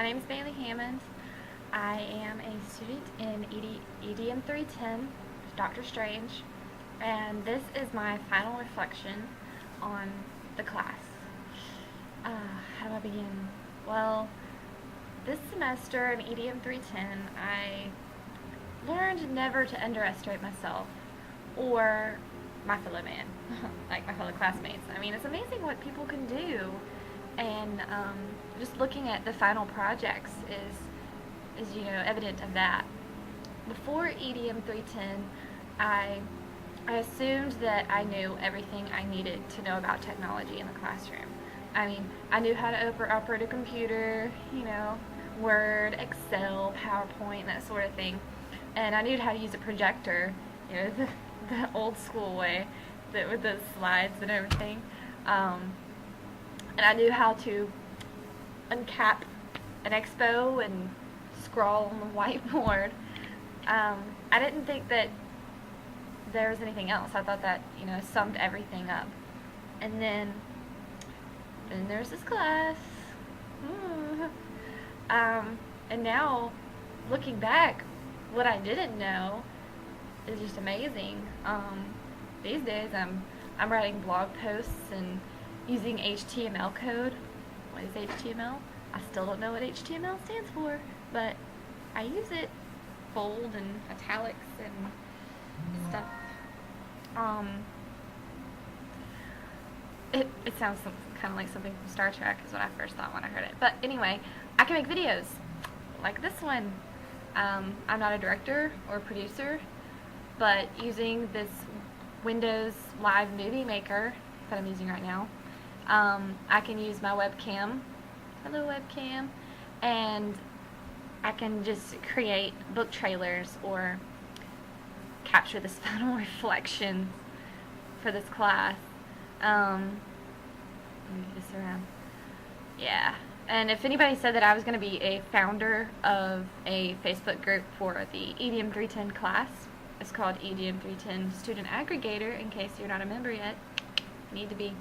My name is Bailey Hammond. I am a student in EDM310, Dr. Strange, and this is my final reflection on the class. How do I begin? Well, this semester in EDM310, I learned never to underestimate myself or my fellow man, like my fellow classmates. I mean, it's amazing what people can do, and just looking at the final projects is evident of that. Before EDM310, I assumed that I knew everything I needed to know about technology in the classroom. I mean, I knew how to operate a computer, Word, Excel, PowerPoint, that sort of thing. And I knew how to use a projector, the old school way, with the slides and everything. And I knew how to uncap an expo and scrawl on the whiteboard. I didn't think that there was anything else. I thought that, summed everything up. And then there's this class. And now, looking back, what I didn't know is just amazing. These days, I'm writing blog posts and using HTML code. What is HTML? I still don't know what HTML stands for, but I use it. Bold and italics and stuff. It sounds kind of like something from Star Trek is what I first thought when I heard it. But anyway, I can make videos like this one. I'm not a director or producer, but using this Windows Live Movie Maker that I'm using right now, I can use my webcam, hello webcam, and I can just create book trailers or capture this final reflection for this class. Let me move this around. Yeah. And if anybody said that I was going to be a founder of a Facebook group for the EDM310 class, it's called EDM310 Student Aggregator, in case you're not a member yet. You need to be.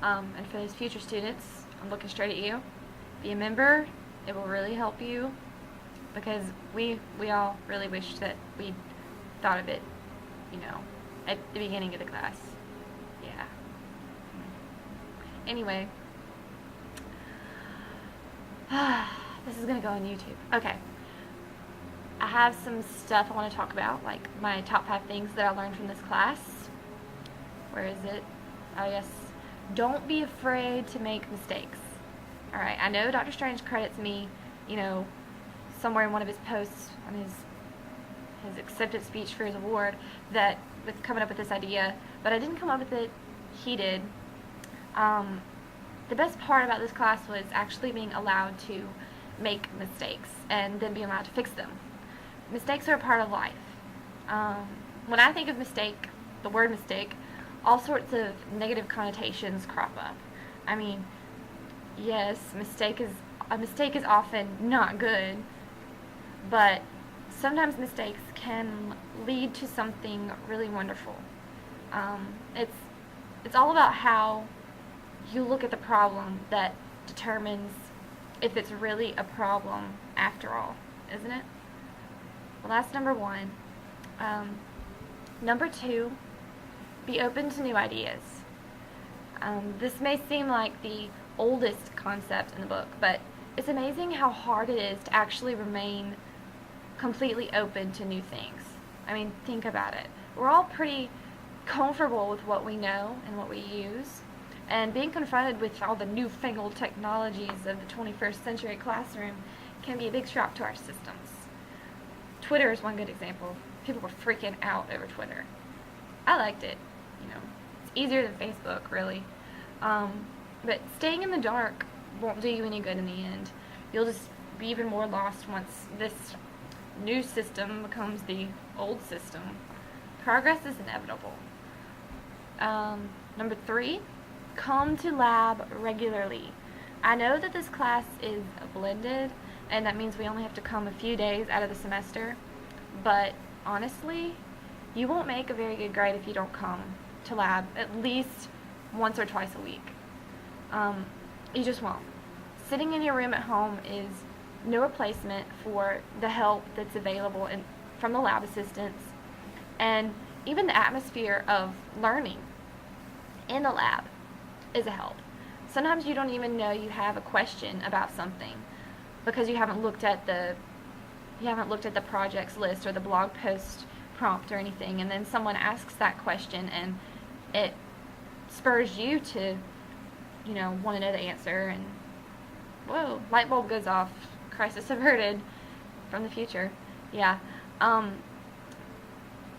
And for those future students, I'm looking straight at you. Be a member. It will really help you, because we all really wish that we'd thought of it, at the beginning of the class. Yeah. Anyway. This is going to go on YouTube. Okay. I have some stuff I want to talk about, like my top 5 things that I learned from this class. Where is it? Oh, yes. Don't be afraid to make mistakes. Alright, I know Dr. Strange credits me, somewhere in one of his posts on his acceptance speech for his award, that with coming up with this idea, but I didn't come up with it, he did. The best part about this class was actually being allowed to make mistakes and then being allowed to fix them. Mistakes are a part of life. When I think of mistake, the word mistake, all sorts of negative connotations crop up. I mean, yes, a mistake is often not good, but sometimes mistakes can lead to something really wonderful. It's all about how you look at the problem that determines if it's really a problem after all, isn't it? Well, that's number 1. Number 2, be open to new ideas. This may seem like the oldest concept in the book, but it's amazing how hard it is to actually remain completely open to new things. I mean, think about it. We're all pretty comfortable with what we know and what we use, and being confronted with all the newfangled technologies of the 21st century classroom can be a big shock to our systems. Twitter is one good example. People were freaking out over Twitter. I liked it. It's easier than Facebook, really. But staying in the dark won't do you any good in the end. You'll just be even more lost once this new system becomes the old system. Progress is inevitable. Number 3, come to lab regularly. I know that this class is blended, and that means we only have to come a few days out of the semester, but honestly, you won't make a very good grade if you don't come to lab at least once or twice a week. You just won't. Sitting in your room at home is no replacement for the help that's available from the lab assistants, and even the atmosphere of learning in the lab is a help. Sometimes you don't even know you have a question about something because you haven't looked at the projects list or the blog post prompt or anything, and then someone asks that question and it spurs you to, want to know the answer, and whoa, light bulb goes off, crisis averted from the future. Yeah.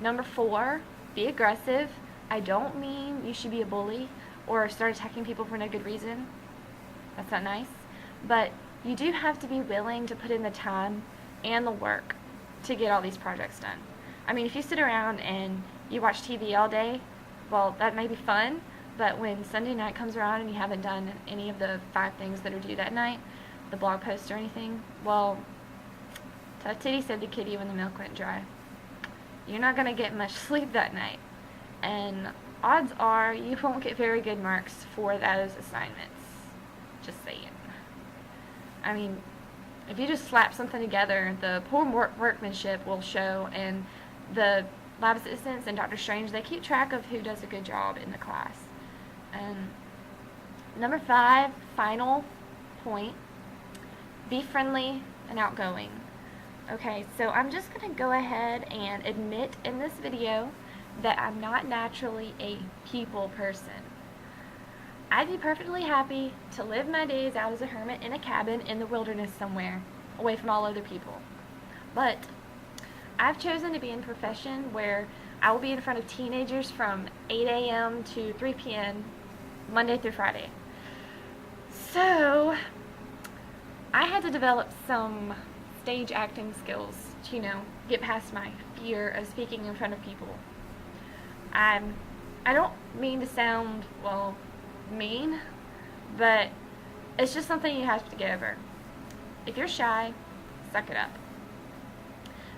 Number 4, be aggressive. I don't mean you should be a bully or start attacking people for no good reason. That's not nice. But you do have to be willing to put in the time and the work to get all these projects done. I mean, if you sit around and you watch TV all day, well, that may be fun, but when Sunday night comes around and you haven't done any of the 5 things that are due that night, the blog post or anything, well, tough titty said to kitty when the milk went dry. You're not going to get much sleep that night. And odds are you won't get very good marks for those assignments. Just saying. I mean, if you just slap something together, the poor workmanship will show, and the lab assistants and Dr. Strange, they keep track of who does a good job in the class. And number 5, final point, be friendly and outgoing. Okay, so I'm just going to go ahead and admit in this video that I'm not naturally a people person. I'd be perfectly happy to live my days out as a hermit in a cabin in the wilderness somewhere, away from all other people. But I've chosen to be in a profession where I will be in front of teenagers from 8 a.m. to 3 p.m. Monday through Friday. So I had to develop some stage acting skills to, get past my fear of speaking in front of people. I don't mean to sound, mean, but it's just something you have to get over. If you're shy, suck it up.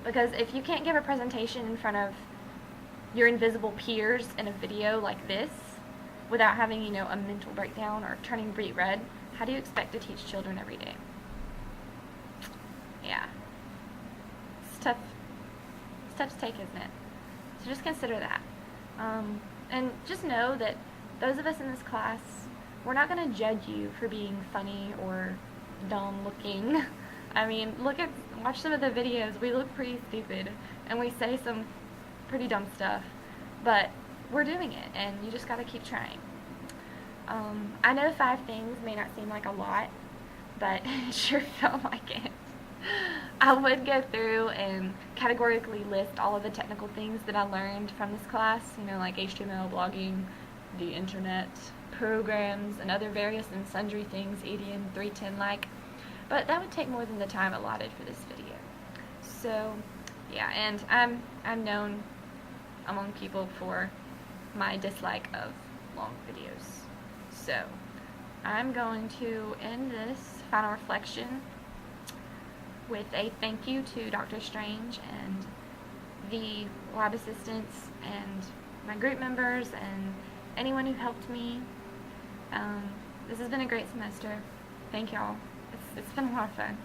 Because if you can't give a presentation in front of your invisible peers in a video like this without having, a mental breakdown or turning bright red, how do you expect to teach children every day? Yeah. It's tough. It's tough to take, isn't it? So just consider that. And just know that those of us in this class, we're not going to judge you for being funny or dumb looking. I mean, watch some of the videos. We look pretty stupid and we say some pretty dumb stuff, but we're doing it, and you just got to keep trying. I know 5 things may not seem like a lot, but it sure felt like it. I would go through and categorically list all of the technical things that I learned from this class, like HTML, blogging, the internet, programs, and other various and sundry things EDM310 like, but that would take more than the time allotted for this video. So, yeah, and I'm known among people for my dislike of long videos. So, I'm going to end this final reflection with a thank you to Dr. Strange and the lab assistants and my group members and anyone who helped me. This has been a great semester. Thank y'all. It's been a lot of fun.